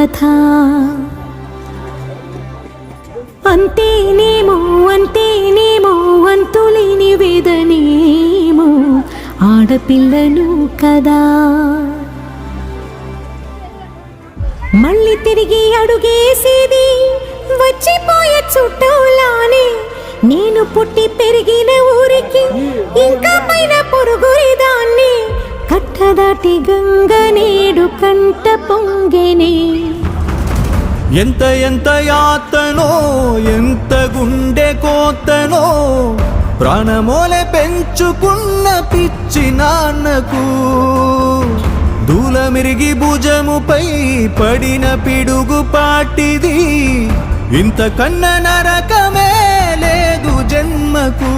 కథ. అంతేనేమో అంతేనేమో అంతులేని వేదనేమో ఆడపిల్లను కదా. మళ్ళీ తిరిగి అడుగేసేది వచ్చిపోయే చుట్టూలానే. నేను పుట్టి పెరిగిన ఊరికి ఇంకా పైన పొరుగురిదాన్ని. కట్టదాటి గంగ నేడు కంట పొంగెనే. ఎంత ఎంత యాతనో ఎంత గుండె కోతనో ప్రాణమోలే పెంచుకున్న పిచ్చి నాన్నకు. దూలమిరిగి భుజముపై పడిన పిడుగు పాటిది. ఇంతకన్నా నరకమే లేదు జన్మకు.